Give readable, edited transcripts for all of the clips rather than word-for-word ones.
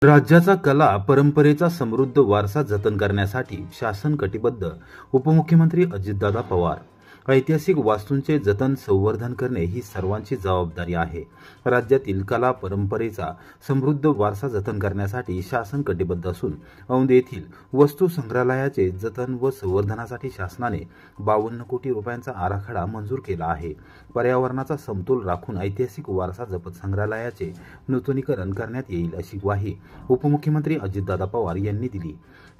राज्याचा कला परंपरेचा समृद्ध वारसा जतन करण्यासाठी शासन कटिबद्ध. उपमुख्यमंत्री अजितदादा पवार. ऐतिहासिक वास्तूंचे जतन संवर्धन करणे ही सर्वांची जबाबदारी आहे. राज्यातील कला परंपरेचा समृद्ध वारसा जतन करण्यासाठी शासन कटिबद्ध असून औंध येथील वस्तू संग्रहालयाचे जतन व संवर्धनासाठी शासनाने 52 कोटी रुपयांचा आराखडा मंजूर केला आहे. पर्यावरणाचा समतोल राखून ऐतिहासिक वारसा जपत संग्रहालयाचे नूतनीकरण करण्यात येईल अशी ग्वाही उपमुख्यमंत्री अजितदादा पवार यांनी दिली.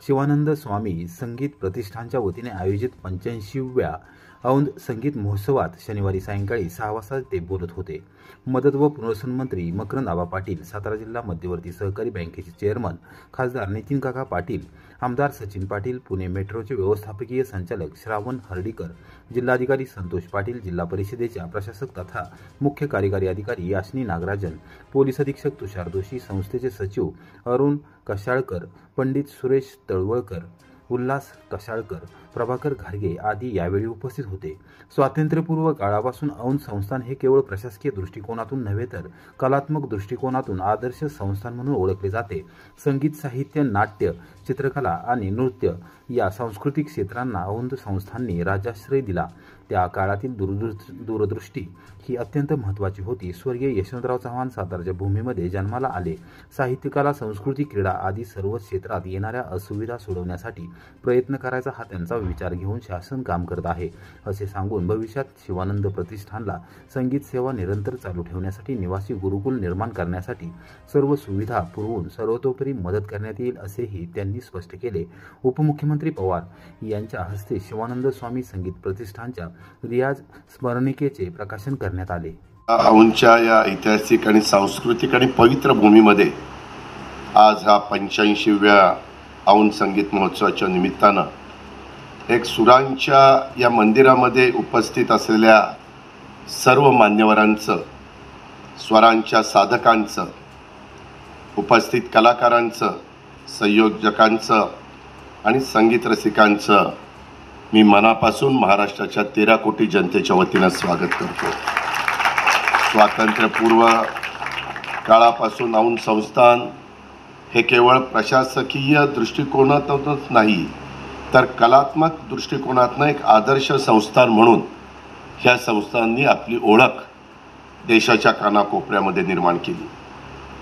शिवानंद स्वामी संगीत प्रतिष्ठानच्या वतीने आयोजित 85व्या औंध संगीत महोत्सवात शनिवारी सायंकाळी 6 वाजता ते बोलत होते. मदत व पुनर्वसन मंत्री मकरंद आबा पाटील, सातारा जिल्हा मध्यवर्ती सहकारी बँकेचे चेअरमन खासदार नितीन काका पाटील, आमदार सचिन पाटील, पुणे मेट्रोचे व्यवस्थापकीय संचालक श्रावण हर्डीकर, जिल्हाधिकारी संतोष पाटील, जिल्हा परिषदेच्या प्रशासक तथा मुख्य कार्यकारी अधिकारी यास्नी नागराजन, पोलीस अधीक्षक तुषार दोशी, संस्थेचे सचिव अरुण कशाळकर, पंडित सुरेश तळवळकर, उल्हास कशाळकर, प्रभाकर घारगे आदी यावेळी उपस्थित होते. स्वातंत्र्यपूर्व काळापासून औंध संस्थान हे केवळ प्रशासकीय दृष्टिकोनातून नव्हे तर कलात्मक दृष्टिकोनातून आदर्श संस्थान म्हणून ओळखले जाते. संगीत, साहित्य, नाट्य, चित्रकला आणि नृत्य या सांस्कृतिक क्षेत्रांना औंध संस्थांनी राजाश्रय दिला. त्या काळातील दूरदृष्टी ही अत्यंत महत्त्वाची होती. स्वर्गीय यशवंतराव चव्हाण सातारच्या भूमीमध्ये जन्माला आले. साहित्य, कला, संस्कृती, क्रीडा आदी सर्व क्षेत्रात येणाऱ्या असुविधा सोडवण्यासाठी प्रयत्न करायचा हा त्यांचा विचार घेऊन शासन काम करत आहे असे सांगून भविष्यात शिवानंद प्रतिष्ठानला संगीत सेवा निरंतर चालू ठेवण्यासाठी निवासी गुरुकुल निर्माण करण्यासाठी सर्व सुविधा पुरवून सर्वतोपरी मदत करण्यात येईल असेही त्यांनी स्पष्ट केले. उपमुख्यमंत्री पवार यांच्या हस्ते शिवानंद स्वामी संगीत प्रतिष्ठानच्या रियाज स्मरणिकेचे प्रकाशन करण्यात आले. औंधच्या या ऐतिहासिक आणि सांस्कृतिक आणि पवित्र भूमीमध्ये आज हा 85व्या औंध संगीत महोत्सवाच्या निमित्तानं एक सुरांच्या या मंदिरामध्ये उपस्थित असलेल्या सर्व मान्यवरांचं, स्वरांच्या साधकांचं, उपस्थित कलाकारांचं, संयोजकांचं आणि संगीत रसिकांचं मी मनापासून महाराष्ट्राच्या 13 कोटी जनतेच्या वतीनं स्वागत करतो. स्वातंत्र्यपूर्व काळापासून औंध संस्थान हे केवळ प्रशासकीय दृष्टिकोनातूनच नाही तर कलात्मक दृष्टिकोनातनं एक आदर्श संस्थान म्हणून ह्या संस्थांनी आपली ओळख देशाच्या कानाकोपऱ्यामध्ये निर्माण केली.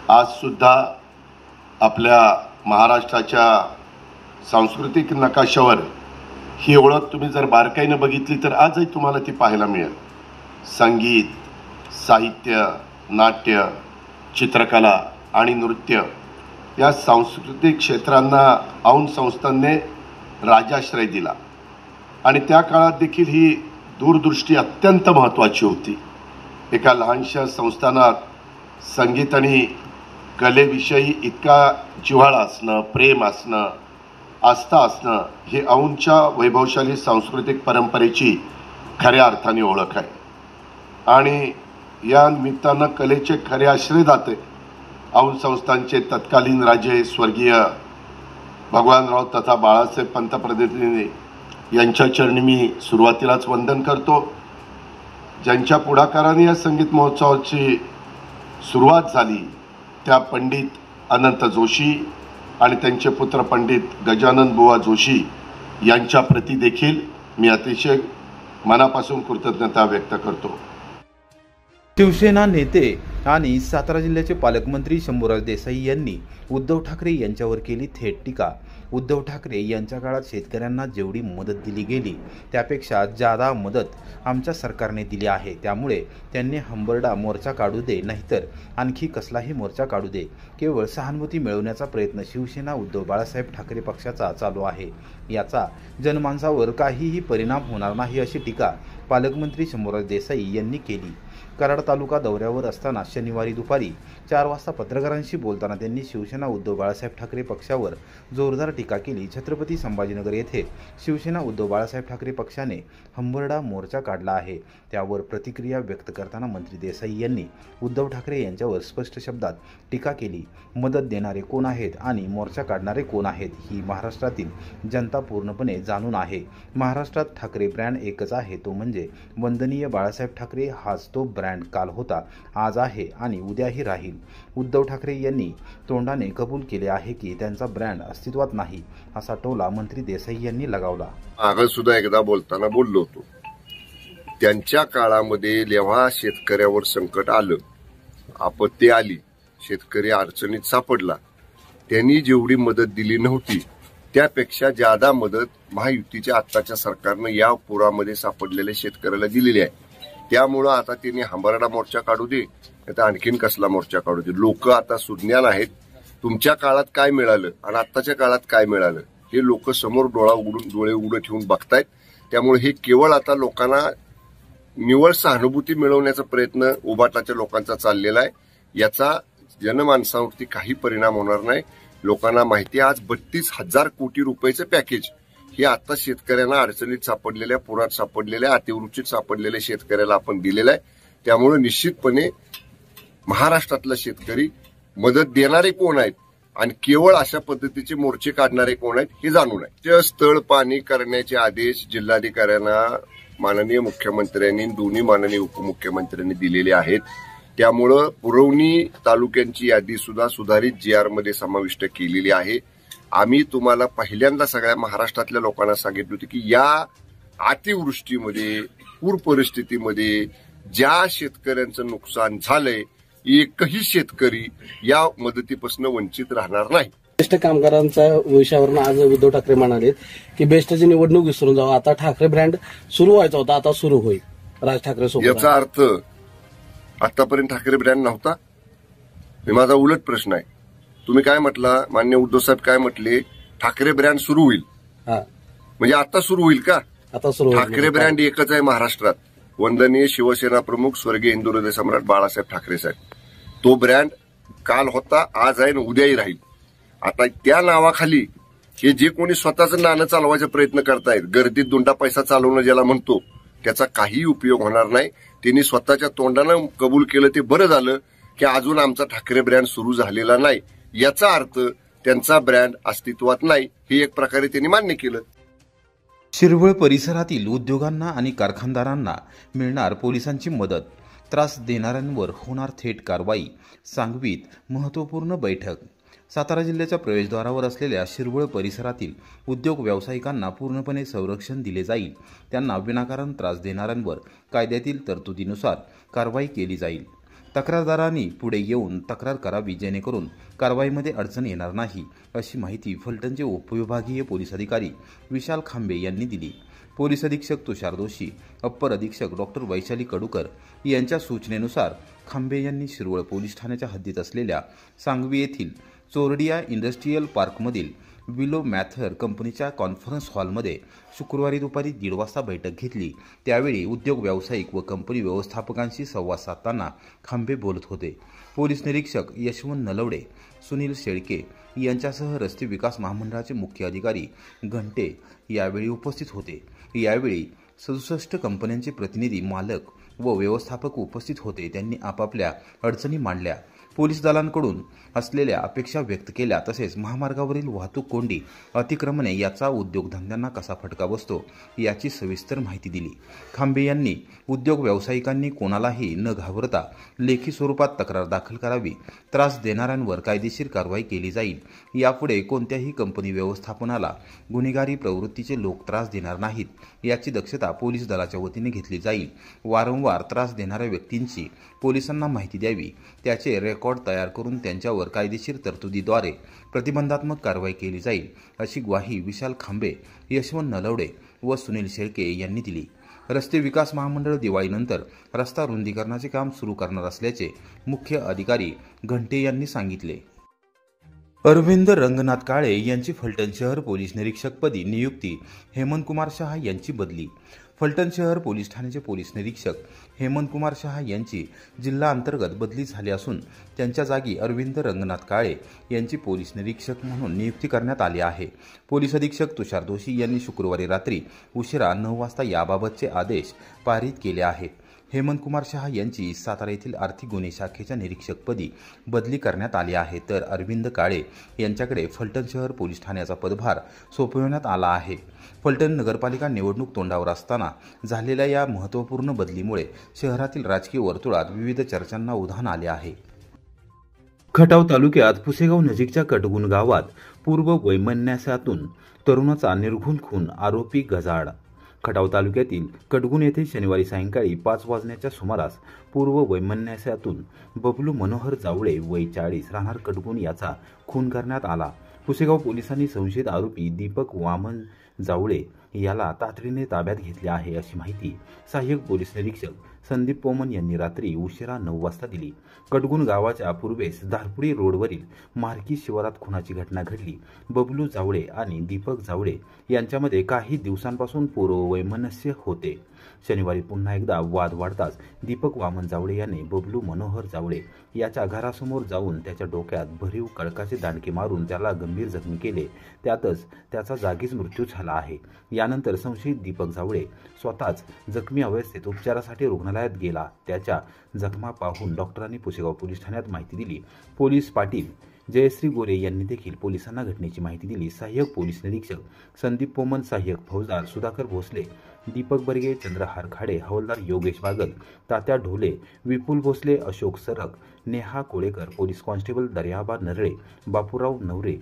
आज सुद्धा आपल्या महाराष्ट्राच्या सांस्कृतिक नकाशावर ही ओळख तुम्ही जर बारकाईनं बघितली तर आजही तुम्हाला ती पाहायला मिळेल. संगीत, साहित्य, नाट्य, चित्रकला आणि नृत्य या सांस्कृतिक क्षेत्रांना औंध संस्थानने राजाश्रय दिला आणि त्या काळात देखील ही दूरदृष्टी अत्यंत महत्त्वाची होती. एका लहानशा संस्थानात संगीत आणि कलेविषयी इतका जिव्हाळा असणं, प्रेम असणं, आस्था असणं हे औंधच्या वैभवशाली सांस्कृतिक परंपरेची खऱ्या अर्थाने ओळख आहे. आणि या निमित्तानं कलेचे खरे आश्रयदाते औंध संस्थानचे तत्कालीन राजे स्वर्गीय भगवानराव तथा बाळासाहेब पंतप्रतिनिधी यांच्या चरणी मी सुरुवातीलाच वंदन करतो. ज्यांच्या पुढाकाराने या संगीत महोत्सवाची सुरुवात झाली त्या पंडित अनंत जोशी आणि त्यांचे पुत्र पंडित गजानन बुवा जोशी यांच्या प्रती देखील मी अतिशय मनापासून कृतज्ञता व्यक्त करतो. शिवसेना नेते आणि सातारा जिल्ह्याचे पालकमंत्री शंभूराज देसाई यांनी उद्धव ठाकरे यांच्यावर केली थेट टीका. उद्धव ठाकरे यांच्या काळात शेतकऱ्यांना जेवढी मदत दिली गेली त्यापेक्षा जादा मदत आमच्या सरकारने दिली आहे. त्यामुळे त्यांनी हंबरडा मोर्चा काढू दे, नाहीतर आणखी कसलाही मोर्चा काढू दे. केवळ सहानुभूती मिळवण्याचा प्रयत्न शिवसेना उद्धव बाळासाहेब ठाकरे पक्षाचा चालू आहे. याचा जनमानसावर काहीही परिणाम होणार नाही अशी टीका पालकमंत्री शंभूराज देसाई यांनी केली. कराड तालुका दौऱ्यावर असताना शनिवारी दुपारी 4 वाजता पत्रकारांशी बोलताना त्यांनी शिवसेना उद्धव बाळासाहेब ठाकरे पक्षावर जोरदार टीका केली. छत्रपती संभाजीनगर येथे शिवसेना उद्धव बाळासाहेब ठाकरे पक्षाने हंबरडा मोर्चा काढला आहे. त्यावर प्रतिक्रिया व्यक्त करताना मंत्री देसाई यांनी उद्धव ठाकरे यांच्यावर स्पष्ट शब्दात टीका केली. मदत देणारे कोण आहेत आणि मोर्चा काढणारे कोण आहेत ही महाराष्ट्रातील जनता पूर्णपणे जाणून आहे. महाराष्ट्रात ठाकरे ब्रँड एकच आहे, तो म्हणजे वंदनीय बाळासाहेब ठाकरे हाच तो ब्रँड ब्रँड काल होता, आज आहे आणि उद्याही राहील. उद्धव ठाकरे यांनी तोंडाने कबूल केले आहे की त्यांचा ब्रँड अस्तित्वात नाही, असा टोला मंत्री देसाई यांनी लगावला. मागे सुद्धा एकदा बोलताना बोललो होतो, त्यांच्या काळामध्ये जेव्हा शेतकऱ्यावर संकट आलं, आपत्ती आली, शेतकरी अडचणीत सापडला, त्यांनी जेवढी मदत दिली नव्हती त्यापेक्षा जादा मदत महायुतीच्या आत्ताच्या सरकारनं या पुरामध्ये सापडलेल्या शेतकऱ्याला दिलेली आहे. त्यामुळं आता त्यांनी हंबरडा मोर्चा काढू दे, तर आणखीन कसला मोर्चा काढू दे. लोक आता सुज्ञान आहेत. तुमच्या काळात काय मिळालं आणि आत्ताच्या काळात काय मिळालं हे लोक समोर डोळे उघडे ठेवून बघतायत. त्यामुळे हे केवळ आता लोकांना निव्वळ सहानुभूती मिळवण्याचा प्रयत्न उभाटाच्या लोकांचा चाललेला आहे. याचा जनमानसावरती काही परिणाम होणार नाही. लोकांना माहिती आहे, आज 32,000 कोटी रुपयाचं पॅकेज हे आता शेतकऱ्यांना अडचणीत सापडलेल्या, पुरात सापडलेल्या, अतिवृष्टीत सापडलेल्या शेतकऱ्याला आपण दिलेलं आहे. त्यामुळे निश्चितपणे महाराष्ट्रातला शेतकरी मदत देणारे कोण आहेत आणि केवळ अशा पद्धतीचे मोर्चे काढणारे कोण आहेत हे जाणून आहे. स्थळ पाणी करण्याचे आदेश जिल्हाधिकाऱ्यांना माननीय मुख्यमंत्र्यांनी, दोन्ही माननीय उपमुख्यमंत्र्यांनी दिलेले आहेत. त्यामुळं पुरवणी तालुक्यांची यादी सुद्धा सुधारित GR मध्ये समाविष्ट केलेली आहे. आम्ही तुम्हाला पहिल्यांदा सगळ्या महाराष्ट्रातल्या लोकांना सांगितलं होतं की या अतिवृष्टीमध्ये, पूर परिस्थितीमध्ये ज्या शेतकऱ्यांचं नुकसान झालंय, एकही शेतकरी या मदतीपासून वंचित राहणार नाही. बेस्ट कामगारांच्या विषयावरून आज उद्धव ठाकरे म्हणाले की बेस्टची निवडणूक विसरून जाऊ, आता ठाकरे ब्रँड सुरू व्हायचा होता, आता सुरू होईल राज ठाकरे सोबत. याचा अर्थ आतापर्यंत ठाकरे ब्रँड नव्हता? माझा उलट प्रश्न आहे. तुम्ही काय म्हटला, मान्य उद्धव साहेब काय म्हटले, ठाकरे ब्रँड सुरू होईल. म्हणजे आता सुरू होईल का? आता सुरू. ठाकरे ब्रँड एकच आहे महाराष्ट्रात. वंदनीय शिवसेना प्रमुख स्वर्गीय हिंदू हृदय सम्राट बाळासाहेब ठाकरे साहेब. तो ब्रँड काल होता, आज आहे आणि उद्याही राहील. आता त्या नावाखाली हे जे कोणी स्वतःचं नाणं चालवायचा प्रयत्न करतायत, गर्दीत दुंडा पैसा चालवणं ज्याला म्हणतो, त्याचा काही उपयोग होणार नाही. त्यांनी स्वतःच्या तोंडानं कबूल केलं ते बरं झालं की अजून आमचा ठाकरे ब्रँड सुरू झालेला नाही. याचा अर्थ त्यांचा ब्रँड अस्तित्वात नाही हे एक प्रकारे त्यांनी मान्य केलं. शिरवळ परिसरातील उद्योगांना आणि कारखानदारांना मिळणार पोलिसांची मदत, त्रास देणाऱ्यांवर होणार थेट कारवाई. सांगवीत महत्त्वपूर्ण बैठक. सातारा जिल्ह्याच्या प्रवेशद्वारावर असलेल्या शिरवळ परिसरातील उद्योग व्यावसायिकांना पूर्णपणे संरक्षण दिले जाईल. त्यांना विनाकारण त्रास देणाऱ्यांवर कायद्यातील तरतुदीनुसार कारवाई केली जाईल. तक्रारदारांनी पुढे येऊन तक्रार करावी जेणेकरून कारवाईमध्ये अडचण येणार नाही, अशी माहिती फलटणचे उपविभागीय पोलीस अधिकारी विशाल खांबे यांनी दिली. पोलीस अधीक्षक तुषार दोशी, अप्पर अधीक्षक डॉ. वैशाली कडूकर यांच्या सूचनेनुसार खांबे यांनी शिरवळ पोलीस ठाण्याच्या हद्दीत असलेल्या सांगवी येथील चोरडिया इंडस्ट्रीयल पार्कमधील विलो मॅथर कंपनीच्या कॉन्फरन्स हॉलमध्ये शुक्रवारी दुपारी 1:30 वाजता बैठक घेतली. त्यावेळी उद्योग व्यावसायिक व कंपनी व्यवस्थापकांशी संवाद साधताना खांबे बोलत होते. पोलीस निरीक्षक यशवंत नलवडे, सुनील शेळके यांच्यासह रस्ते विकास महामंडळाचे मुख्य अधिकारी घंटे यावेळी उपस्थित होते. यावेळी 67 कंपन्यांचे प्रतिनिधी, मालक व व्यवस्थापक उपस्थित होते. त्यांनी आपापल्या अडचणी मांडल्या, पोलीस दलांकडून असलेल्या अपेक्षा व्यक्त केल्या, तसेच महामार्गावरील वाहतूक कोंडी, अतिक्रमणे याचा उद्योगधंद्यांना कसा फटका बसतो याची सविस्तर माहिती दिली. खांबे यांनी उद्योग व्यावसायिकांनी कोणालाही न घाबरता लेखी स्वरूपात तक्रार दाखल करावी. त्रास देणाऱ्यांवर कायदेशीर कारवाई केली जाईल. यापुढे कोणत्याही कंपनी व्यवस्थापनाला गुन्हेगारी प्रवृत्तीचे लोक त्रास देणार नाहीत याची दक्षता पोलीस दलाच्या वतीने घेतली जाईल. वारंवार त्रास देणाऱ्या व्यक्तींची पोलिसांना माहिती द्यावी, त्याचे रेकॉर्ड तयार करून त्यांच्यावर कायदेशीर तरतुदीद्वारे प्रतिबंधात्मक कारवाई केली जाईल, अशी ग्वाही विशाल खांबे, यशवंत नलवडे व सुनील शेळके यांनी दिली. रस्ते विकास महामंडळ दिवाळीनंतर रस्ता रुंदीकरणाचे काम सुरू करणार असल्याचे मुख्य अधिकारी घंटे यांनी सांगितले. अरविंद रंगनाथ काळे यांची फलटण शहर पोलीस निरीक्षकपदी नियुक्ती, हेमंत कुमार शहा यांची बदली. फलटण शहर पोलीस ठाण्याचे पोलीस निरीक्षक हेमंत कुमार शहा यांची जिल्हा अंतर्गत बदली झाली असून त्यांच्या जागी अरविंद रंगनाथ काळे यांची पोलीस निरीक्षक म्हणून नियुक्ती करण्यात आली आहे. पोलीस अधीक्षक तुषार दोशी यांनी शुक्रवारी रात्री उशिरा 9 वाजता याबाबतचे आदेश पारित केले आहेत. हेमंत कुमार शहा यांची सातारा येथील आर्थिक गुन्हे शाखेच्या निरीक्षकपदी बदली करण्यात आली आहे, तर अरविंद काळे यांच्याकडे फलटण शहर पोलीस ठाण्याचा पदभार सोपविण्यात आला आहे. फलटण नगरपालिका निवडणूक तोंडावर असताना झालेल्या या महत्त्वपूर्ण बदलीमुळे शहरातील राजकीय वर्तुळात विविध चर्चांना उधाण आले आहे. खटाव तालुक्यात पुसेगाव नजीकच्या कटगुण गावात पूर्व वैमनस्यातून तरुणाचा निर्घृण खून, आरोपी गजाआड. खटाव तालुक्यातील कटगुण येथे शनिवारी सायंकाळी 5 वाजण्याच्या सुमारास पूर्व वैमनस्यातून बबलू मनोहर जावळे वय 40 राहणार कटगुण याचा खून करण्यात आला. पुसेगाव पोलिसांनी संशयित आरोपी दीपक वामन जावळे याला तातडीने ताब्यात घेतले आहे, अशी माहिती सहाय्यक पोलीस निरीक्षक संदीप पोमन यांनी रात्री उशिरा 9 वाजता दिली. कटगुण गावाच्या पूर्वेस धारपुडी रोडवरील मार्की शिवारात खुनाची घटना घडली. बबलू जावळे आणि दीपक जावळे यांच्यामध्ये काही दिवसांपासून पूर्व वैमनस्य होते. शनिवारी पुन्हा एकदा वाद वाढताच दीपक वामन जावळे याने बबलू मनोहर जावळे याच्या घरासमोर जाऊन त्याच्या डोक्यात भरीव कळकाचे दांडके मारून त्याला गंभीर जखमी केले. त्यातच त्याचा जागीच मृत्यू झाला आहे. यानंतर संशयित दीपक जावळे स्वतःच जखमी अवस्थेत उपचारासाठी रुग्णालयात गेला. त्याच्या जखमा पाहून डॉक्टरांनी पुसेगाव पोलीस ठाण्यात माहिती दिली. पोलीस पाटील जयश्री गोरे यांनी देखील पोलिसांना घटनेची माहिती दिली. सहाय्यक पोलीस निरीक्षक संदीप पोमन, सहाय्यक फौजदार सुधाकर भोसले, दीपक बर्गे, चंद्रहार खाडे, हवालदार योगेश बागल, तात्या ढोले, विपुल भोसले, अशोक सरक, नेहा कोळेकर, पोलीस कॉन्स्टेबल दर्याबा नरळे, बापूराव नवरे,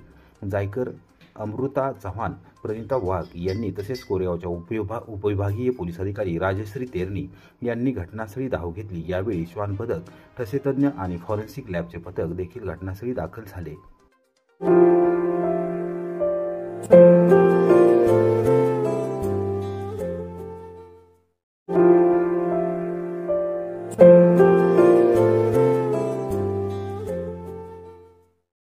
जायकर, अमृता चव्हाण, प्रणिता वाघ यांनी तसेच कोरेगावच्या उपविभागीय पोलीस अधिकारी राजश्री तेरणी यांनी घटनास्थळी धाव घेतली. यावेळी श्वान पथक, ठसेतज्ञ आणि फॉरेन्सिक लॅबचे पथक देखील घटनास्थळी दाखल झाले.